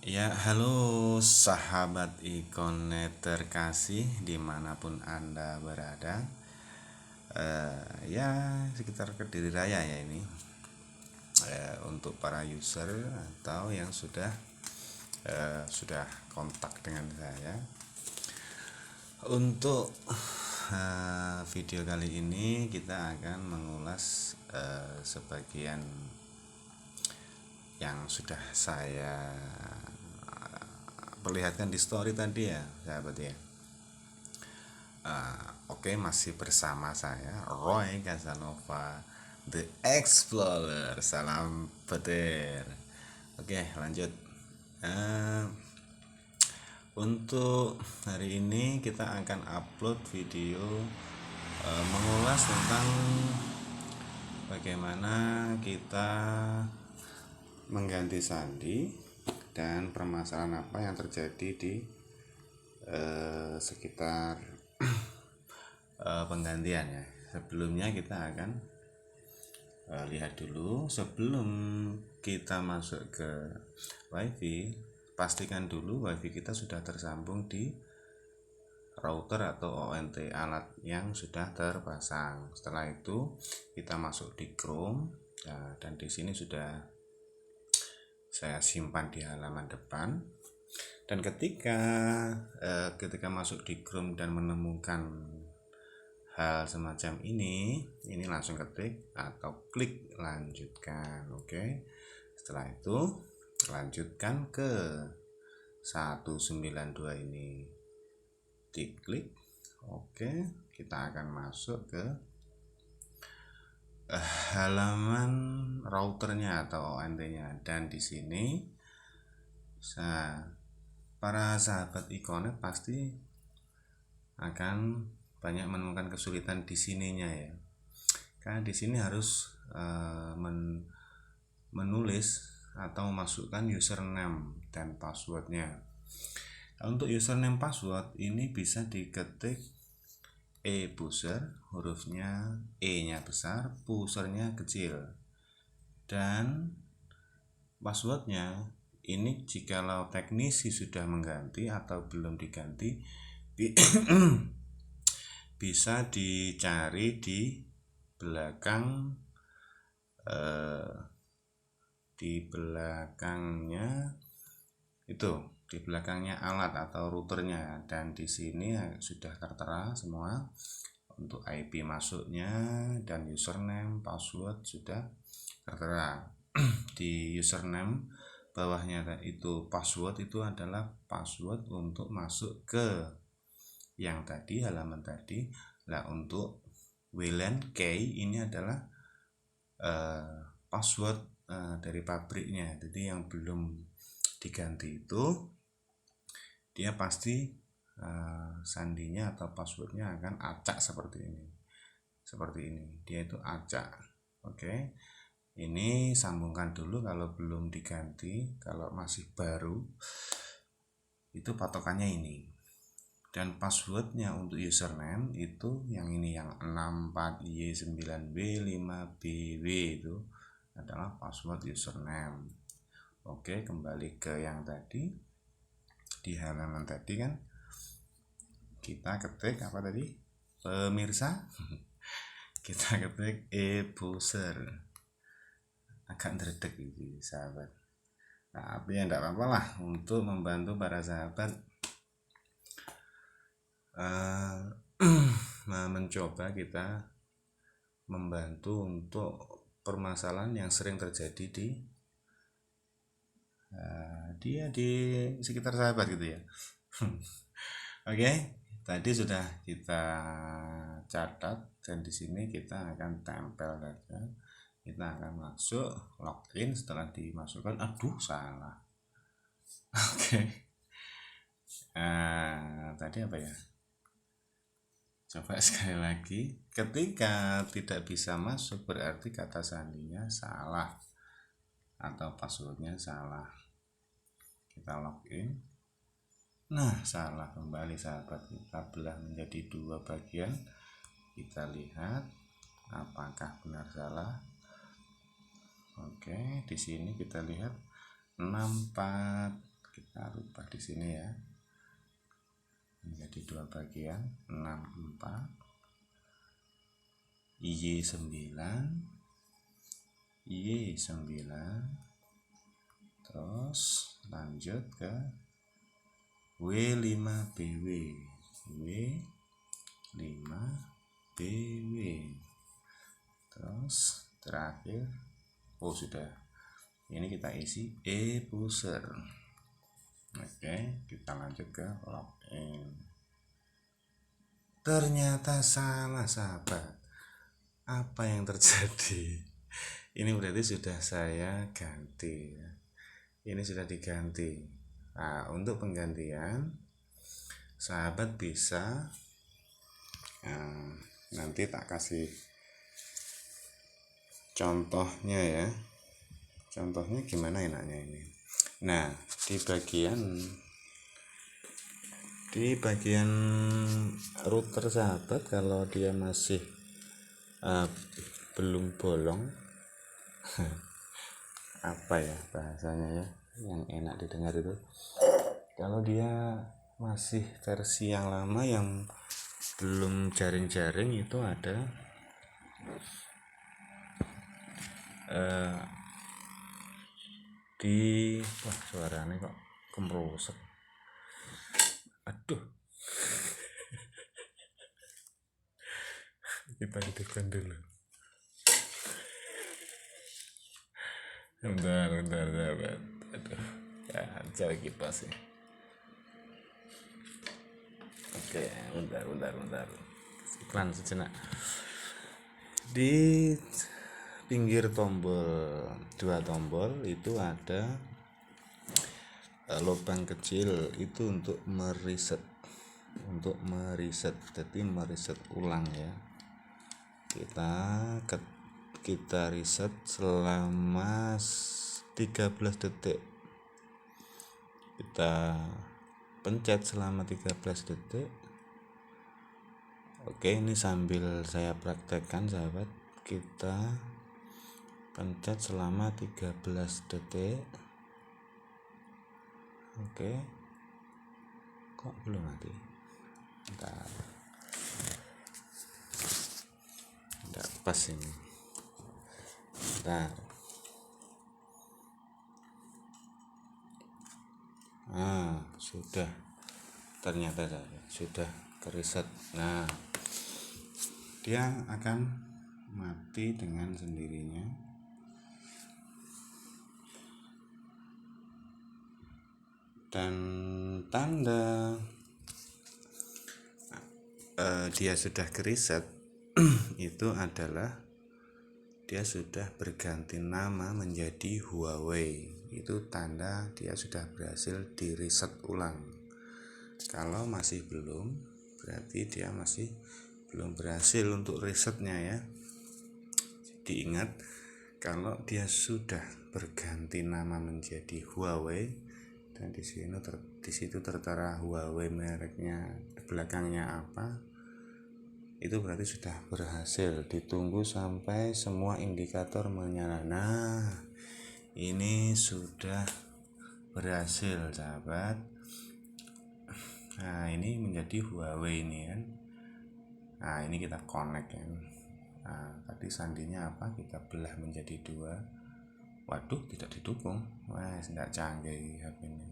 Ya, halo sahabat Ikonet terkasih dimanapun Anda berada. Ya, sekitar Kediri Raya ya ini. Untuk para user atau yang sudah kontak dengan saya. Untuk video kali ini kita akan mengulas sebagian yang sudah saya perlihatkan di story tadi ya, sahabat ya. Oke, masih bersama saya Roy Casanova The Explorer. Salam petir. Oke, lanjut. Eh, untuk hari ini kita akan upload video mengulas tentang bagaimana kita mengganti sandi dan permasalahan apa yang terjadi di sekitar penggantian ya. Sebelumnya kita akan lihat dulu. Sebelum kita masuk ke wifi, pastikan dulu wifi kita sudah tersambung di router atau ONT alat yang sudah terpasang. Setelah itu kita masuk di Chrome ya, dan di sini sudah saya simpan di halaman depan. Dan ketika masuk di Chrome dan menemukan hal semacam ini langsung ketik atau klik lanjutkan. Oke, setelah itu lanjutkan ke 192 ini, diklik. Oke, kita akan masuk ke halaman routernya atau ONT-nya, dan di sini para sahabat Ikonet pasti akan banyak menemukan kesulitan di sininya ya, karena di sini harus menulis atau memasukkan username dan passwordnya. Untuk username password ini bisa diketik e-pusher, hurufnya E-nya besar, pushernya kecil, dan passwordnya ini jikalau teknisi sudah mengganti atau belum diganti bisa dicari di belakang di belakangnya alat atau routernya, dan di sini sudah tertera semua untuk IP masuknya dan username password sudah tertera. Di username bawahnya itu password, itu adalah password untuk masuk ke yang tadi, halaman tadi. Nah, untuk WLAN key ini adalah password dari pabriknya. Jadi yang belum diganti itu dia pasti sandinya atau passwordnya akan acak seperti ini. Dia itu acak. Oke, ini sambungkan dulu kalau belum diganti. Kalau masih baru itu patokannya ini, dan passwordnya untuk username itu yang ini, yang 64Y9W5BW itu adalah password username. Oke, kembali ke yang tadi. Di halaman tadi kan kita ketik apa tadi, pemirsa? Kita ketik e-pusher. Agak ndredeg ini sahabat. Tapi ya enggak apa-apa lah, untuk membantu para sahabat mencoba kita membantu untuk permasalahan yang sering terjadi di sekitar sahabat gitu ya. Oke, tadi sudah kita catat, dan di sini kita akan tempel saja. Kita akan masuk login. Setelah dimasukkan, aduh salah. Oke, tadi apa ya? Coba sekali lagi. Ketika tidak bisa masuk berarti kata sandinya salah atau passwordnya salah. Kita login. Nah, salah kembali sahabat. Kita belah menjadi dua bagian. Kita lihat apakah benar salah. Oke, di sini kita lihat 64. kita rubah di sini ya, menjadi 2 bagian, 64 Y9 Y9, terus lanjut ke W5BW W5BW, terus terakhir sudah, ini kita isi e-pusher. Oke, kita lanjut ke login. Ternyata salah sahabat. Apa yang terjadi? Ini berarti sudah saya ganti ya. Ini sudah diganti. Nah, untuk penggantian sahabat bisa nanti tak kasih contohnya ya. Contohnya gimana enaknya ini. Nah, di bagian router sahabat, kalau dia masih belum bolong apa ya bahasanya ya yang enak didengar itu, kalau dia masih versi yang lama yang belum jaring-jaring, itu ada suaranya kok kemrosek, aduh. Kita hidupkan dulu, bentar sahabat. Aduh ya, cari kipas sih. Oke, bentar iklan sejenak. Di pinggir tombol, 2 tombol itu ada lubang kecil, itu untuk mereset, jadi mereset ulang ya. Kita reset selama 13 detik. Kita pencet selama 13 detik. Oke, ini sambil saya praktekkan sahabat. Kita pencet selama 13 detik. Oke, kok belum mati? Bentar, tidak pas ini. Bentar. Sudah, ternyata sudah kereset. Nah, dia akan mati dengan sendirinya. Dan tanda dia sudah kereset itu adalah dia sudah berganti nama menjadi Huawei. Itu tanda dia sudah berhasil di reset ulang. Kalau masih belum, berarti dia masih belum berhasil untuk resetnya ya. Jadi ingat, kalau dia sudah berganti nama menjadi Huawei dan di situ tertera Huawei mereknya, belakangnya apa, itu berarti sudah berhasil. Ditunggu sampai semua indikator menyala. Nah, ini sudah berhasil sahabat. Nah, ini menjadi Huawei ini kan. Nah, ini kita connect kan. Nah, tadi sandinya apa, kita belah menjadi 2. Waduh, tidak didukung. Wah, tidak canggih HP ini.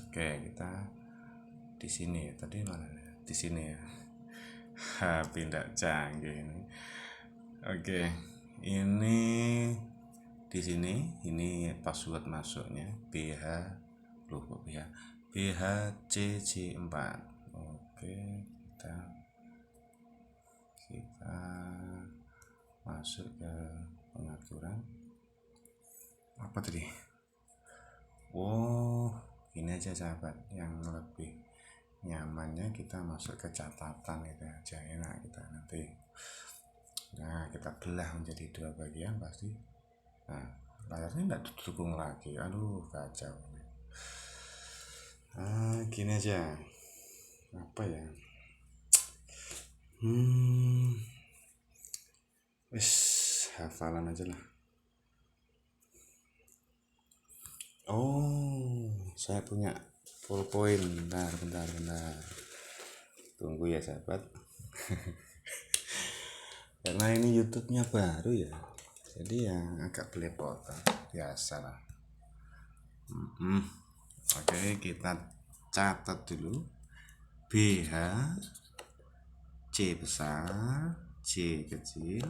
Oke, kita di sini ya. Tadi mana? Di sini ya. HP tidak canggih ini. Oke, ini di sini, ini password masuknya BHCC4. Oke, kita masuk ke pengaturan. Apa tadi? Ini aja sahabat, yang lebih nyamannya kita masuk ke catatan itu aja, enak kita nanti. Nah, kita belah menjadi 2 bagian pasti. Nah, layarnya tidak didukung lagi. Aduh, kacau. Gini aja. Apa ya? Hafalan aja lah. Oh, saya punya point. Bentar. Tunggu ya sahabat. Karena ini YouTube-nya baru ya. Jadi yang agak belepotan. Biasalah. Oke, kita catat dulu. BH, C besar, C kecil,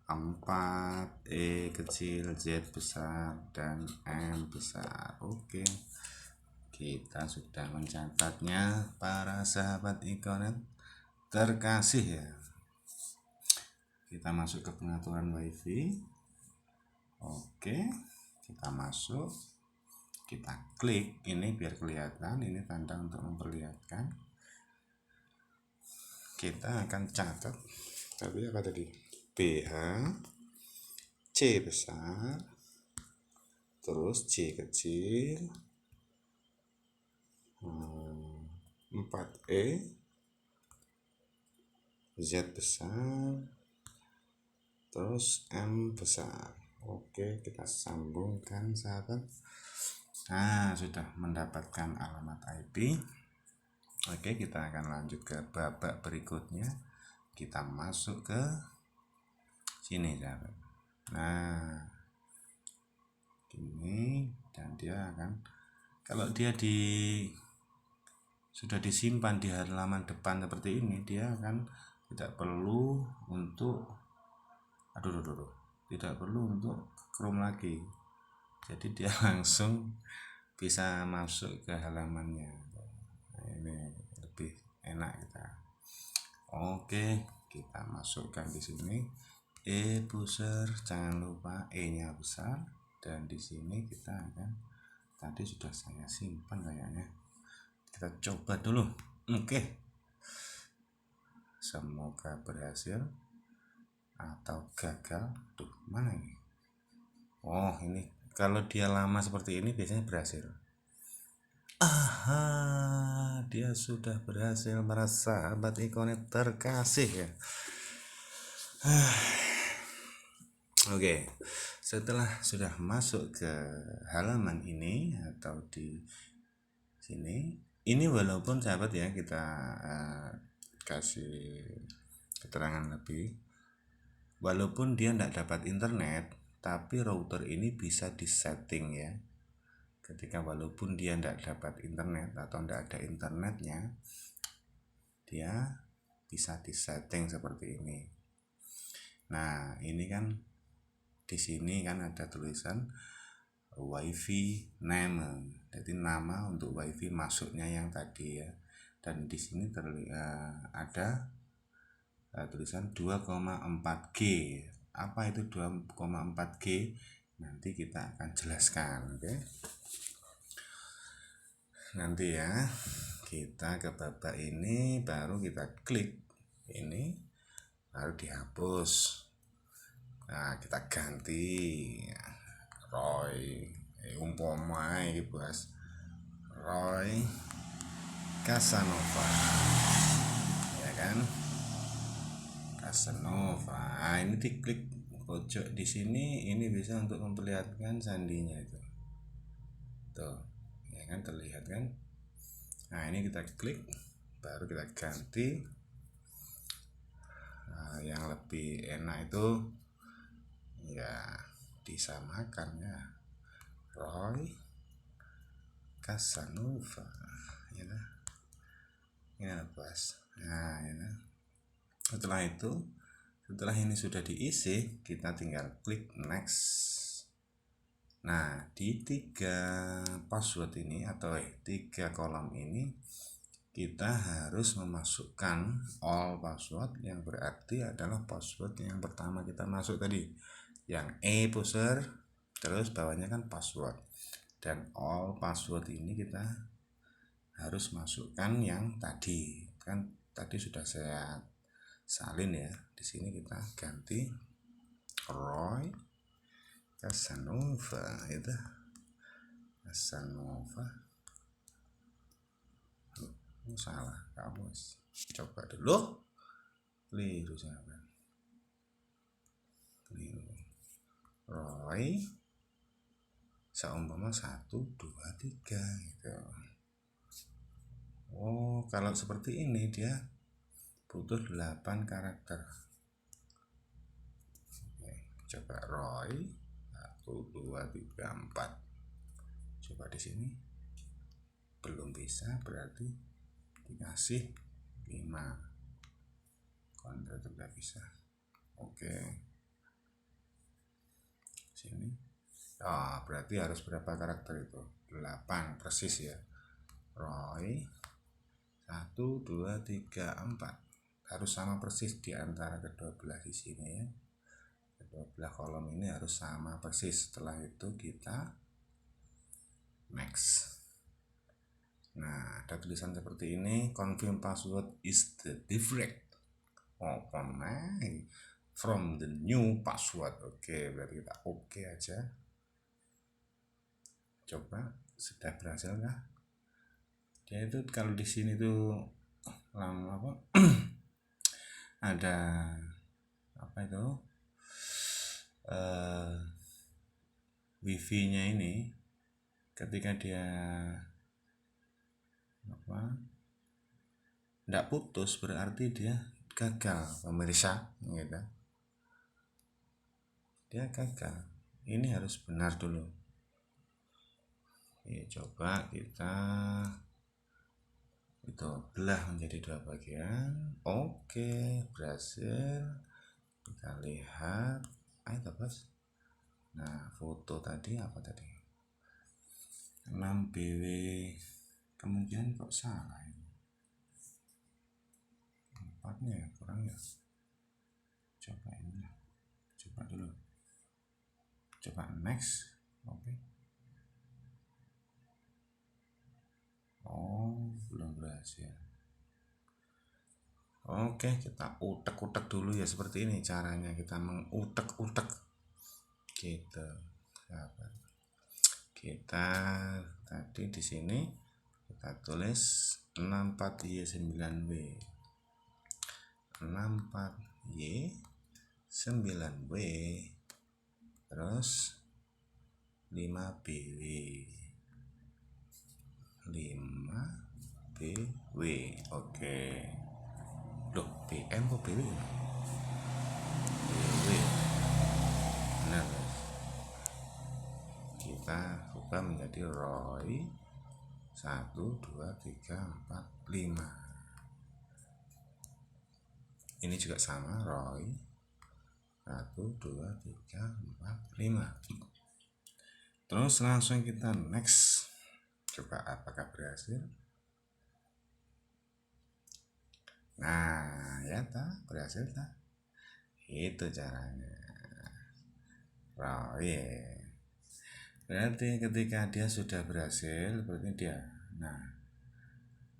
4, E kecil, Z besar, dan M besar. Oke, kita sudah mencatatnya para sahabat Iconet terkasih ya. Kita masuk ke pengaturan WiFi. Oke, kita masuk, kita klik ini biar kelihatan, ini tanda untuk memperlihatkan. Kita akan catat tapi apa tadi, BH, C besar, terus C kecil, 4E, Z besar, terus M besar. Oke, kita sambungkan sahabat. Nah, sudah mendapatkan alamat IP. Oke, kita akan lanjut ke babak berikutnya. Kita masuk ke sini sahabat. Nah, ini, dan dia akan, kalau dia sudah disimpan di halaman depan seperti ini, dia akan tidak perlu untuk tidak perlu untuk Chrome lagi. Jadi dia langsung bisa masuk ke halamannya. Nah, ini lebih enak kita. Oke, kita masukkan di sini E besar, jangan lupa E-nya besar, dan di sini kita akan, tadi sudah saya simpan kayaknya. Kita coba dulu. Oke. Semoga berhasil atau gagal. Tuh, mana ini? Oh, ini kalau dia lama seperti ini biasanya berhasil. Aha, dia sudah berhasil, para sahabat Iconet terkasih ya. Oke, setelah sudah masuk ke halaman ini atau di sini, ini walaupun sahabat ya, kita kasih keterangan lebih, walaupun dia tidak dapat internet, tapi router ini bisa disetting ya. Ketika walaupun dia tidak dapat internet atau tidak ada internetnya, dia bisa disetting seperti ini. Nah, ini kan di sini kan ada tulisan WiFi name, jadi nama untuk WiFi masuknya yang tadi ya. Dan di sini ada tulisan 2,4G. Apa itu 2,4G? Nanti kita akan jelaskan, oke? Nanti ya, kita ke babak ini baru kita klik ini, baru dihapus. Nah, kita ganti Roy umpama iki bos, Roy Casanova ya kan, Casanova. Nah, ini diklik pojok di sini, ini bisa untuk memperlihatkan sandinya itu tuh ya kan, terlihat kan. Nah, ini kita klik, baru kita ganti. Nah, yang lebih enak itu ya disamakan ya, Roy Casanova ya, ini bos. Nah, ini setelah ini sudah diisi, kita tinggal klik next. Nah, di 3 password ini atau 3 kolom ini, kita harus memasukkan all password, yang berarti adalah password yang pertama kita masuk tadi, yang E user, terus bawahnya kan password, dan all password ini kita harus masukkan yang tadi kan, tadi sudah saya salin ya. Di sini kita ganti Roy Casanova itu, Casanova. Salah kamu, coba dulu, keliru sahabat, keliru. Roy seumpama 1 2 3 gitu. Oh, kalau seperti ini dia butuh 8 karakter. Oke, coba Roy 1 2 3 4. Coba di sini belum bisa, berarti dikasih 5. Kontrol tidak bisa. Oke, sini. Berarti harus berapa karakter itu? 8 persis ya. Roy 1 2 3 4 harus sama persis di antara kedua belah di sini ya. Kedua belah kolom ini harus sama persis. Setelah itu kita next. Nah, ada tulisan seperti ini, confirm password is the different from the new password. Oke, berarti kita oke aja. Coba sudah berhasil kah? Dia itu kalau di sini tuh lama apa? Ada apa itu? Wifi-nya ini ketika dia tidak putus berarti dia gagal, pemirsa gitu. Dia gagal, ini harus benar dulu ya. Coba kita itu belah menjadi 2 bagian. Oke, berhasil. Kita lihat ayo bos. Nah, foto tadi apa tadi? 6 BW, kemudian kok salah ini? 4-nya ya kurang ya. Coba ini, coba dulu, coba next. Oke. Oh, belum berhasil. Oke, kita utek-utek dulu ya. Seperti ini caranya kita mengutek-utek gitu. Kita tadi di sini kita tulis 64Y9W 64Y9W terus 5BW 5BW. Oke. Loh, BM kok BW? BW. Benar. Kita ubah menjadi Roy 1 2 3 4 5. Ini juga sama, Roy 1 2 3 4 5. Terus langsung kita next. Coba apakah berhasil? Nah, ya berhasil tak? Itu caranya. Roy. Berarti ketika dia sudah berhasil, berarti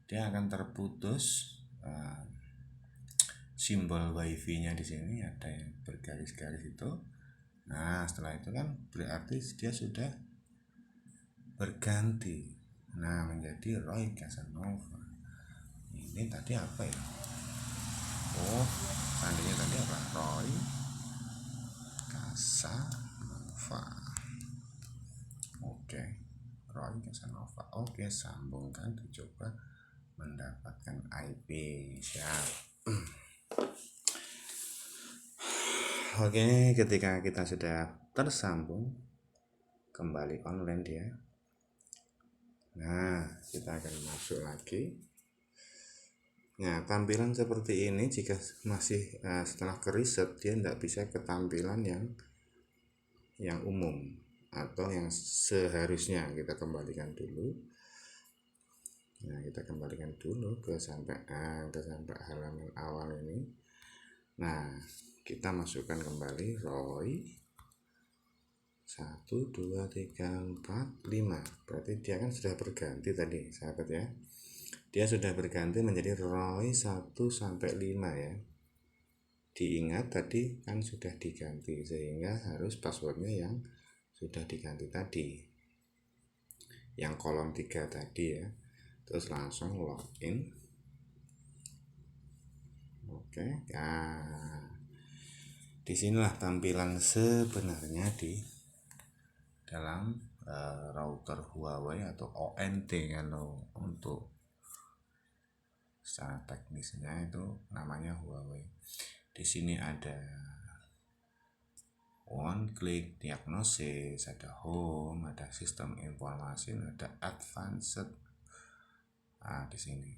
dia akan terputus simbol wifi-nya di sini ada yang bergaris-garis itu. Nah, setelah itu kan berarti dia sudah berganti. Nah, menjadi Roy Casanova. Ini tadi apa ya? Oh, sandinya tadi apa? Roy Casanova. Oke, Roy Casanova. Oke, sambungkan, dicoba mendapatkan IP. Siap. Oke, ketika kita sudah tersambung kembali online dia. Nah, kita akan masuk lagi. Nah, tampilan seperti ini jika masih setelah ke reset dia tidak bisa ke tampilan yang umum atau yang seharusnya. Kita kembalikan dulu. Nah, kita kembalikan dulu ke sampai halaman awal ini. Nah, kita masukkan kembali Roy 1 2 3 4 5. Berarti dia kan sudah berganti tadi, sahabat ya. Dia sudah berganti menjadi Roy 1 sampai 5 ya. Diingat tadi kan sudah diganti, sehingga harus passwordnya yang sudah diganti tadi, yang kolom 3 tadi ya. Terus langsung login. Oke. Nah, disinilah tampilan sebenarnya di dalam router Huawei atau ONT kalau untuk secara teknisnya itu namanya Huawei. Di sini ada one click diagnosis, ada home, ada sistem informasi, ada advanced. Nah, di sini.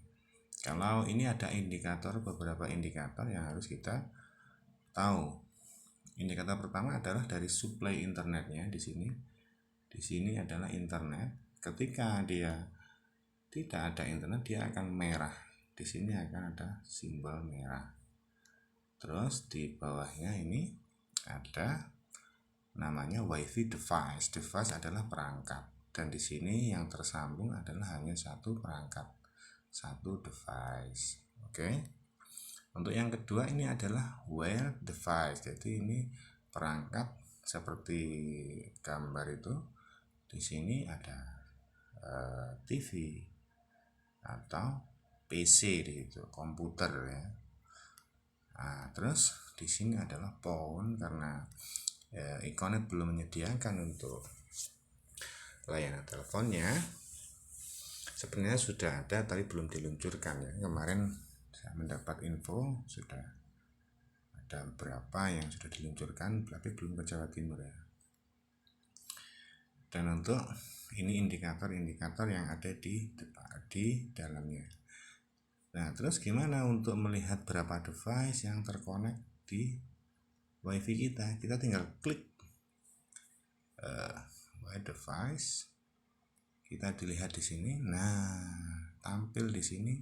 Kalau ini ada beberapa indikator yang harus kita tahu. Indikator pertama adalah dari suplai internetnya di sini. Di sini adalah internet. Ketika dia tidak ada internet, dia akan merah. Di sini akan ada simbol merah. Terus di bawahnya ini ada namanya WiFi device. Device adalah perangkat. Dan di sini yang tersambung adalah hanya satu perangkat, satu device. Oke. Untuk yang kedua ini adalah wear device. Jadi ini perangkat seperti gambar itu. Di sini ada TV atau PC di situ, komputer ya. Nah, terus di sini adalah phone karena Iconet belum menyediakan untuk layanan teleponnya. Sebenarnya sudah ada tapi belum diluncurkan ya. Kemarin saya mendapat info sudah ada beberapa yang sudah diluncurkan tapi belum ke Jawa Timur ya. Dan untuk ini indikator-indikator yang ada di dalamnya. Nah, terus gimana untuk melihat berapa device yang terkonek di WiFi kita? Kita tinggal klik my device. Kita dilihat di sini. Nah, tampil di sini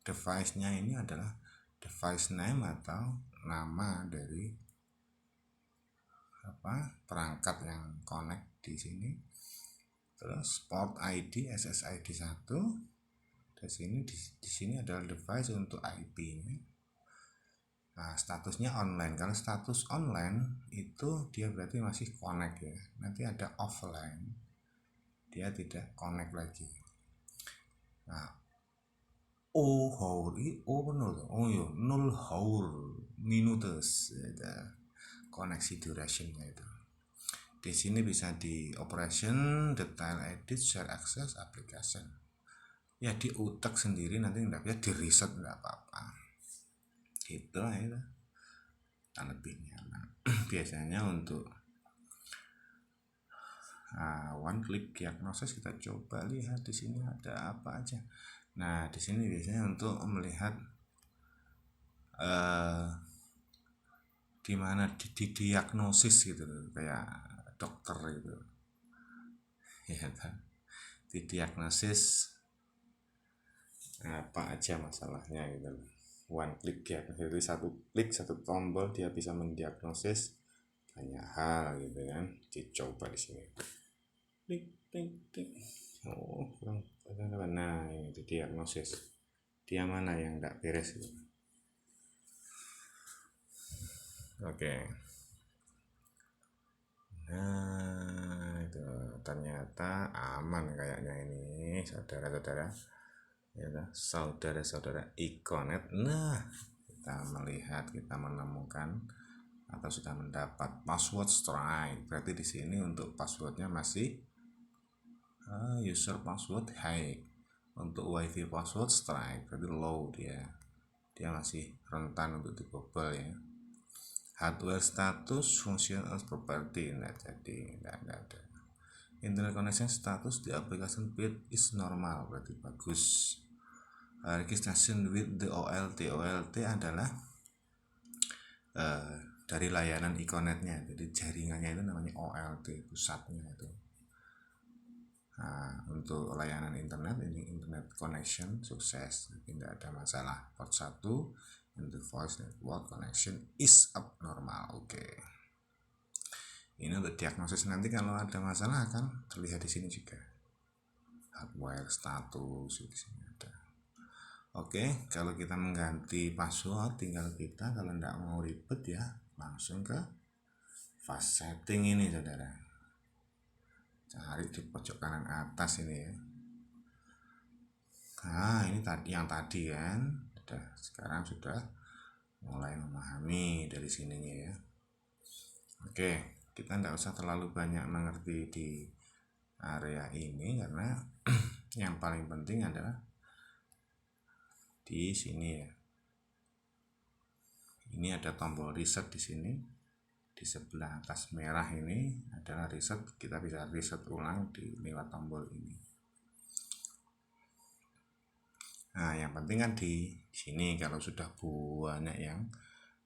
device-nya ini adalah device name atau nama dari perangkat yang connect di sini. Terus port ID SSID 1. Di sini adalah device untuk IP-nya. Nah, statusnya online. Kalau status online itu dia berarti masih connect ya. Nanti ada offline. Dia tidak connect lagi. Nah, hour iya 0 hour minutes koneksi durationnya itu. Di sini bisa di operation, detail edit, share access, application. Ya diutak sendiri nanti nggak bisa di reset nggak apa-apa. Gitu ya. Kan lebih nyaman. Biasanya untuk one click diagnosis kita coba lihat di sini ada apa aja. Nah, di sini biasanya untuk melihat di mana didiagnosis gitu kayak dokter gitu. Ya kan? Didiagnosis apa aja masalahnya gitu. One click diagnosis, jadi satu klik satu tombol dia bisa mendiagnosis banyak hal gitu kan. Dicoba di sini. Klik klik klik. Oh, kurang. Nah, ini diagnosis. Dia mana yang tidak beres gitu. Oke. Nah, itu ternyata aman kayaknya ini saudara-saudara. Ya, saudara-saudara Iconet. Nah, kita melihat, kita menemukan atau sudah mendapat password strike. Berarti di sini untuk passwordnya masih user password high. Untuk WiFi password strike berarti low dia masih rentan untuk dibobol ya. Hardware status function as property jadi tidak ada. Internet connection status di application build is normal berarti bagus. Registration with the OLT adalah dari layanan Iconetnya, jadi jaringannya itu namanya OLT pusatnya itu. Nah, untuk layanan internet ini internet connection sukses, tidak ada masalah. Port 1 into voice network connection is abnormal. Oke. Ini untuk diagnosis nanti kalau ada masalah akan terlihat di sini juga. Hardware status di sini ada. Oke, kalau kita mengganti password tinggal kita kalau tidak mau ribet ya langsung ke fast setting ini saudara. Cari di pojok kanan atas ini ya. Nah, ini yang tadi kan. Sekarang sudah mulai memahami dari sininya ya. Oke, kita tidak usah terlalu banyak mengerti di area ini, karena yang paling penting adalah di sini ya. Ini ada tombol reset di sini, di sebelah atas merah ini adalah reset. Kita bisa reset ulang lewat tombol ini. Nah, yang penting kan di sini kalau sudah banyak yang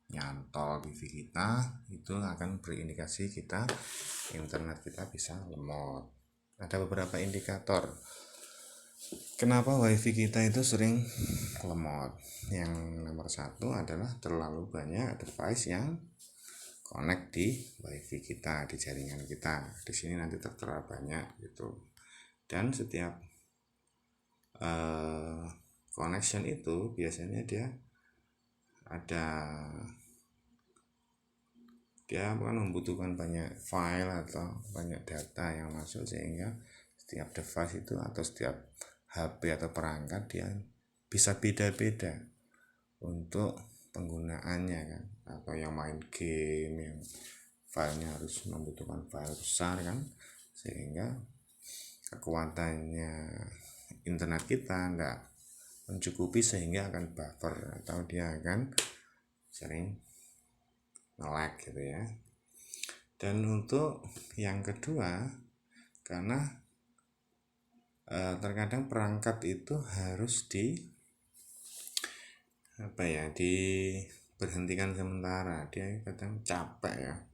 nyantol wifi kita, itu akan berindikasi internet kita bisa lemot. Ada beberapa indikator kenapa wifi kita itu sering lemot. Yang nomor satu adalah terlalu banyak device yang connect di wifi kita, di jaringan kita. Di sini nanti tertera banyak gitu. Dan setiap connection itu biasanya dia akan membutuhkan banyak file atau banyak data yang masuk, sehingga setiap device itu atau setiap HP atau perangkat dia bisa beda-beda untuk penggunaannya kan. Atau yang main game yang filenya harus membutuhkan file besar kan, sehingga kekuatannya internet kita enggak mencukupi, sehingga akan buffer atau dia akan sering nge-lag gitu ya. Dan untuk yang kedua, karena terkadang perangkat itu harus diberhentikan sementara, dia kadang capek ya.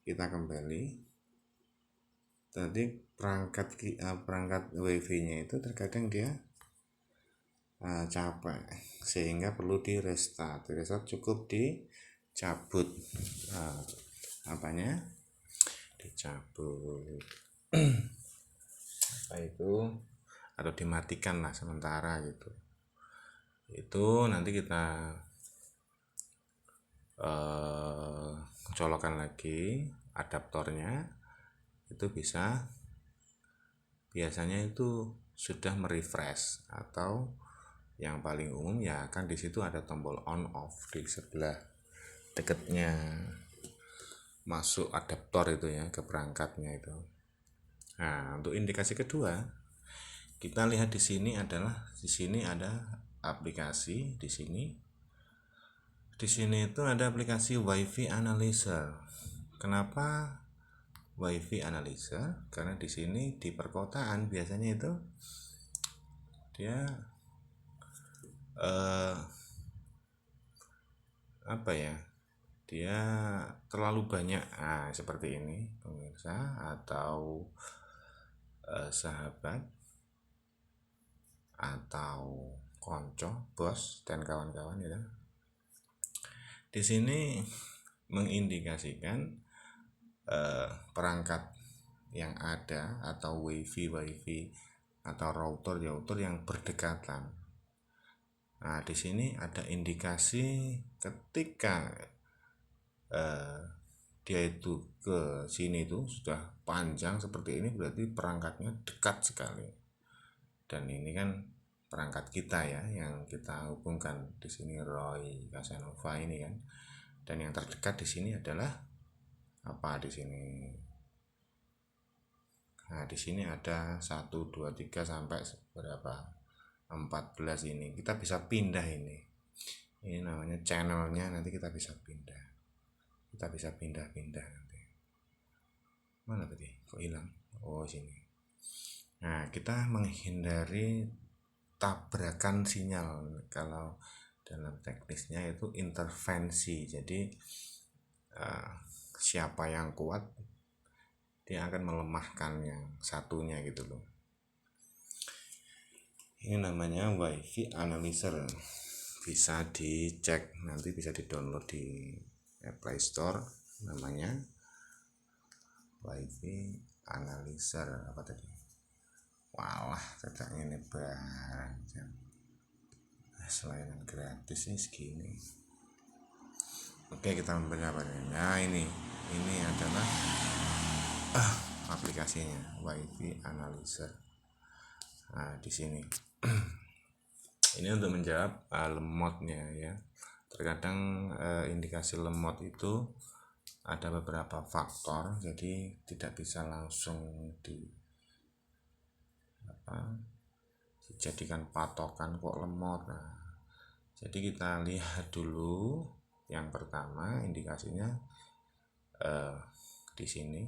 Kita kembali, tadi perangkat wifi-nya itu terkadang dia capek, sehingga perlu di restart cukup dicabut dicabut atau dimatikan lah sementara gitu. Itu nanti kita colokkan lagi adaptornya, itu biasanya itu sudah merefresh, atau yang paling umum ya kan di situ ada tombol on off di sebelah dekatnya masuk adaptor itu ya, ke perangkatnya itu. Nah, untuk indikasi kedua, kita lihat di sini ada aplikasi di sini. Di sini itu ada aplikasi WiFi Analyzer. Kenapa WiFi Analyzer? Karena di sini di perkotaan biasanya itu dia dia terlalu banyak seperti ini pemirsa atau sahabat atau konco, bos dan kawan-kawan ya. Di sini mengindikasikan perangkat yang ada atau wifi atau router yang berdekatan. Nah, di sini ada indikasi ketika dia itu ke sini itu sudah panjang seperti ini, berarti perangkatnya dekat sekali. Dan ini kan perangkat kita ya, yang kita hubungkan di sini Roy Casanova ini kan. Dan yang terdekat di sini adalah apa di sini? Nah, di sini ada 1 2 3 sampai berapa? 14 ini. Kita bisa pindah ini. Ini namanya channelnya, nanti kita bisa pindah. Kita bisa pindah-pindah nanti. Mana tadi? Kok hilang? Oh, sini. Nah, kita menghindari tabrakan sinyal. Kalau dalam teknisnya itu intervensi. Jadi siapa yang kuat, dia akan melemahkan yang satunya gitu loh. Ini namanya WiFi Analyzer. Bisa dicek, nanti bisa di-download di Play Store, namanya WiFi Analyzer. Apa tadi? Walah, cacaknya ini barang. Selain gratis ini segini. Oke, kita membeli apa nih? Nah, ini adalah aplikasinya WiFi Analyzer. Nah, di sini ini untuk menjawab lemotnya ya. Terkadang indikasi lemot itu ada beberapa faktor, jadi tidak bisa langsung dijadikan patokan kok lemot. Nah, jadi kita lihat dulu yang pertama indikasinya di sini.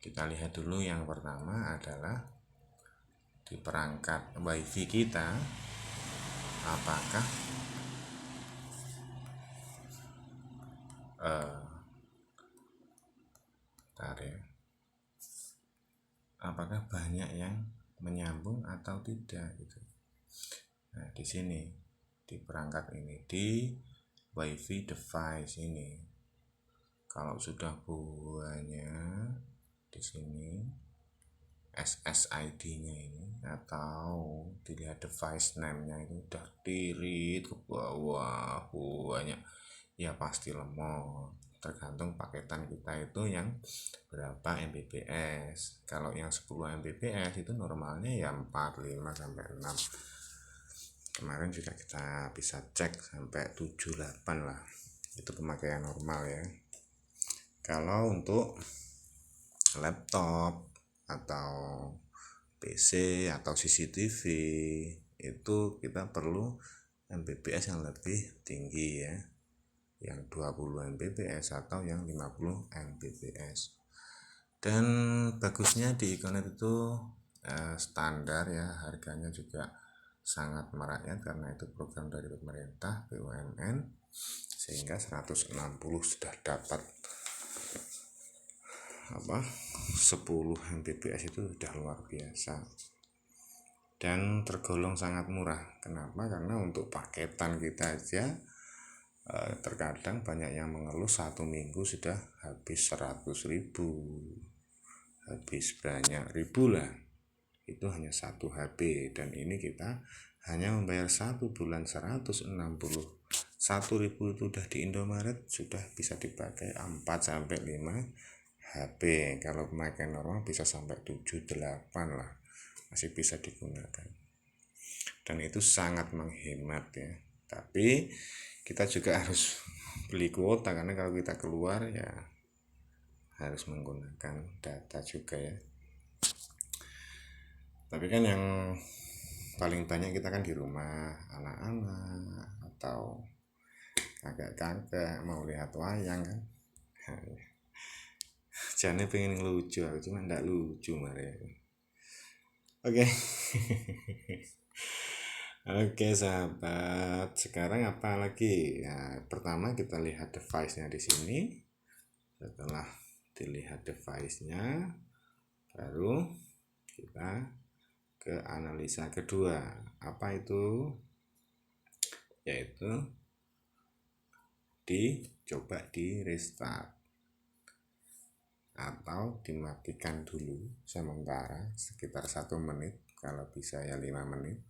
Kita lihat dulu yang pertama adalah di perangkat WiFi kita, apakah apakah banyak yang menyambung atau tidak gitu. Nah, di sini di perangkat ini, di WiFi device ini, kalau sudah banyak di sini SSID-nya ini atau dilihat device name-nya itu udah tirit ke bawah banyak, ya pasti lemot. Tergantung paketan kita itu yang berapa Mbps. Kalau yang 10 Mbps itu normalnya ya 4, 5 sampai 6. Kemarin juga kita bisa cek sampai 7, 8 lah. Itu pemakaian normal ya. Kalau untuk laptop atau PC atau CCTV itu kita perlu Mbps yang lebih tinggi ya, yang 20 Mbps atau yang 50 Mbps. Dan bagusnya di Econet itu standar ya, harganya juga sangat merakyat karena itu program dari pemerintah BUMN, sehingga 160 sudah dapat 10 Mbps itu sudah luar biasa dan tergolong sangat murah. Kenapa? Karena untuk paketan kita aja terkadang banyak yang mengeluh 1 minggu sudah habis 100.000, habis banyak ribu lah, itu hanya 1 HP. Dan ini kita hanya membayar 1 bulan 161.000 itu udah di Indomaret, sudah bisa dipakai 4-5 HP. Kalau pemakaian normal bisa sampai 7-8 lah, masih bisa digunakan, dan itu sangat menghemat ya. Tapi kita juga harus beli kuota, karena kalau kita keluar ya harus menggunakan data juga ya. Tapi kan yang paling banyak kita kan di rumah, anak-anak atau kakek-kakek mau lihat wayang kan. Jane pengen lucu, aku cuma ndak lucu mare. Oke. Oke sahabat, sekarang apa lagi? Ya, pertama kita lihat device-nya di sini. Setelah dilihat device-nya, baru kita ke analisa kedua. Apa itu? Yaitu dicoba di restart atau dimatikan dulu sementara sekitar 1 menit, kalau bisa ya 5 menit.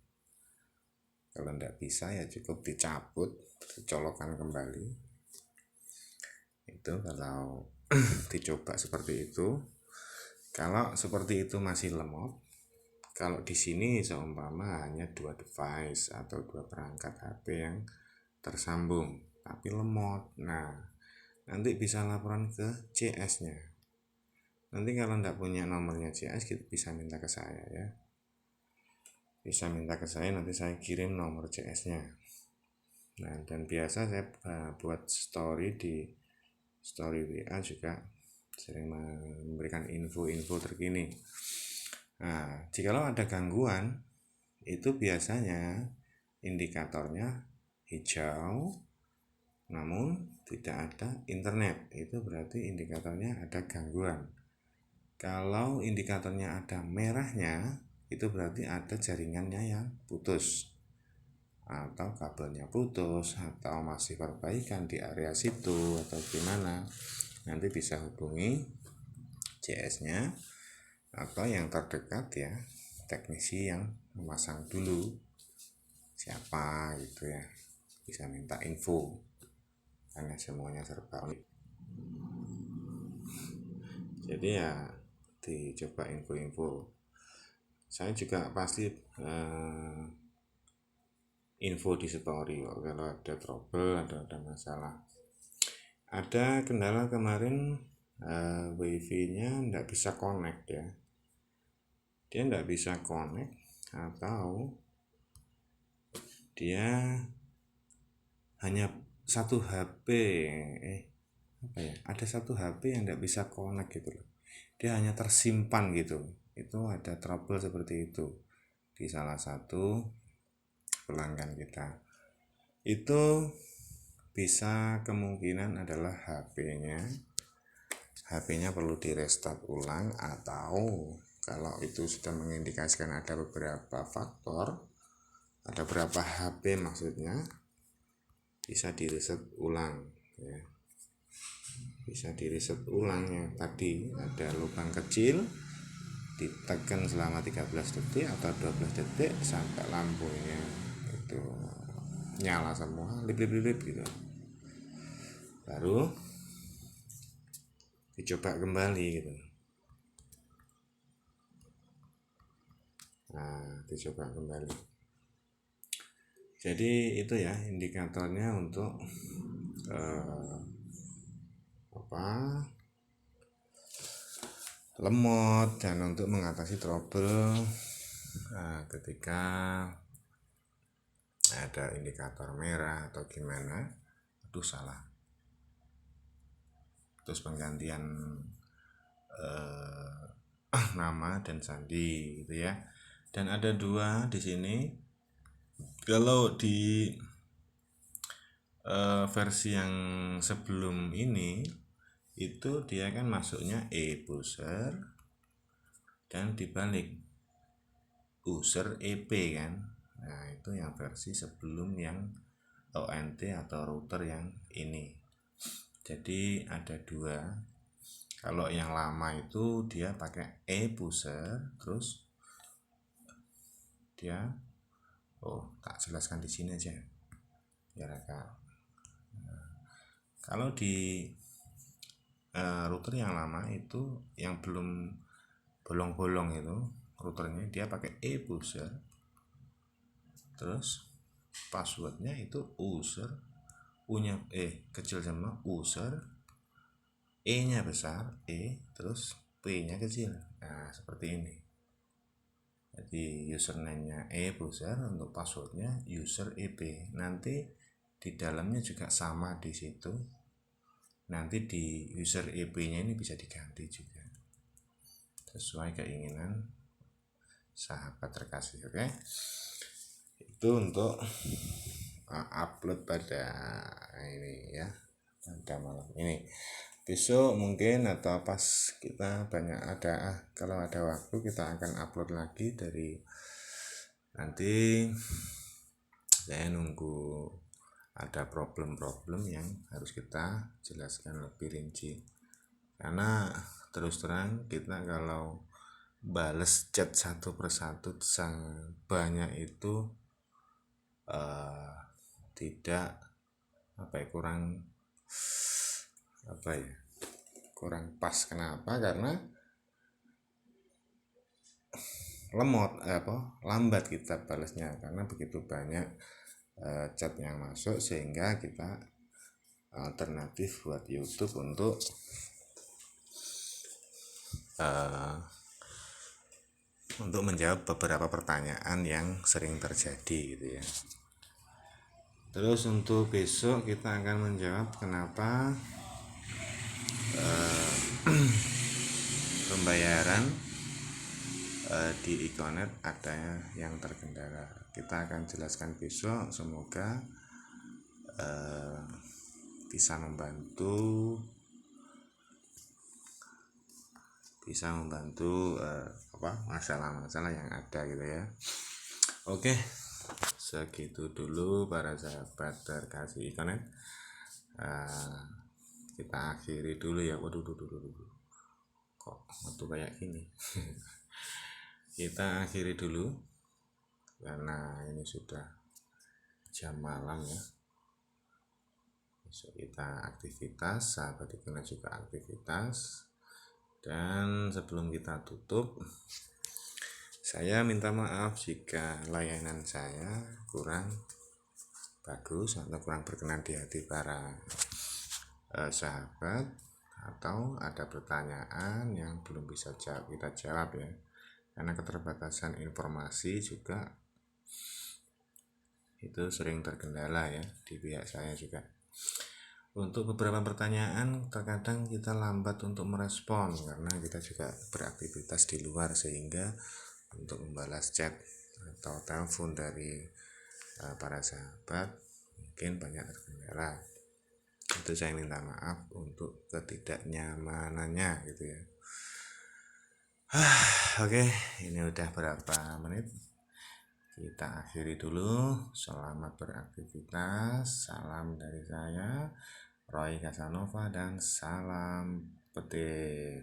Kalau tidak bisa ya cukup dicabut, dicolokkan kembali. Itu kalau dicoba seperti itu. Kalau seperti itu masih lemot, kalau di sini seumpama hanya 2 device atau 2 perangkat HP yang tersambung tapi lemot, nah nanti bisa laporan ke CS-nya. Nanti kalau tidak punya nomornya CS, kita bisa minta ke saya ya. Bisa minta ke saya, nanti saya kirim nomor CS-nya. Nah, dan biasa saya buat story di story WA juga sering memberikan info-info terkini. Nah, jikalau ada gangguan, itu biasanya indikatornya hijau namun tidak ada internet, itu berarti indikatornya ada gangguan. Kalau indikatornya ada merahnya, itu berarti ada jaringannya yang putus, atau kabelnya putus, atau masih perbaikan di area situ, atau gimana. Nanti bisa hubungi CS-nya atau yang terdekat ya, teknisi yang memasang dulu siapa gitu ya, bisa minta info karena semuanya serba unik. Jadi ya dicoba info-info. Saya juga pasti info di story kalau ada trouble, ada masalah. ada kendala kemarin, wifi-nya nggak bisa connect ya, dia nggak bisa connect atau dia hanya satu HP, apa ya, ada satu HP yang nggak bisa connect gitu loh, dia hanya tersimpan gitu. Itu ada trouble seperti itu di salah satu pelanggan kita. Itu bisa kemungkinan adalah HP-nya perlu di restart ulang, atau kalau itu sudah mengindikasikan ada beberapa faktor, ada beberapa HP maksudnya, bisa di reset ulang ya. Bisa di reset ulang yang tadi ada lubang kecil, ditekan selama 13 detik atau 12 detik sampai lampunya itu nyala semua, lip gitu, baru dicoba kembali gitu. Nah, dicoba kembali. Jadi itu ya indikatornya untuk lemot, dan untuk mengatasi trouble ketika ada indikator merah atau gimana, aduh salah, terus penggantian nama dan sandi gitu ya. Dan ada dua di sini. Kalau di versi yang sebelum ini itu dia kan masuknya e-buzzer dan dibalik user EP kan. Nah, itu yang versi sebelum yang ONT atau router yang ini. Jadi ada dua. Kalau yang lama itu dia pakai e-buzzer, terus dia tak jelaskan di sini aja biar agak. Kalau di router yang lama itu yang belum bolong-bolong itu routernya, dia pakai e-buzzer, terus passwordnya itu user, U-nya kecil sama user, E-nya besar, terus P-nya kecil. Nah, seperti ini. Jadi username-nya e-buzzer, untuk passwordnya user EP. Nanti di dalamnya juga sama di situ. Nanti di user EP-nya ini bisa diganti juga sesuai keinginan sahabat terkasih. Oke, itu untuk upload pada ini ya, pada malam ini. Besok mungkin atau pas kita banyak ada, kalau ada waktu kita akan upload lagi. Dari nanti saya nunggu ada problem-problem yang harus kita jelaskan lebih rinci, karena terus terang kita kalau bales chat satu persatu banyak itu tidak kurang pas. Kenapa? Karena lambat kita balasnya, karena begitu banyak chat yang masuk, sehingga kita alternatif buat YouTube untuk menjawab beberapa pertanyaan yang sering terjadi gitu ya. Terus untuk besok kita akan menjawab kenapa pembayaran di Iconet ada yang terkendala. Kita akan jelaskan besok. Semoga bisa membantu masalah-masalah yang ada gitu ya. Oke, segitu dulu para sahabat terkasih Iconet. Kita akhiri dulu ya. Waduh, kok waktu kayak gini. Kita akhiri dulu karena ini sudah jam malam ya. Besok kita aktivitas, sahabat Iconet juga aktivitas. Dan sebelum kita tutup, saya minta maaf jika layanan saya kurang bagus atau kurang berkenan di hati para sahabat atau ada pertanyaan yang belum bisa kita jawab ya, karena keterbatasan informasi juga itu sering terkendala ya di pihak saya juga. Untuk beberapa pertanyaan terkadang kita lambat untuk merespon karena kita juga beraktivitas di luar, sehingga untuk membalas chat atau telepon dari para sahabat mungkin banyak terkendala. Itu saya minta maaf untuk ketidaknyamanannya gitu ya. Oke, ini udah berapa menit, kita akhiri dulu. Selamat beraktivitas, salam dari saya Roy Casanova, dan salam petir.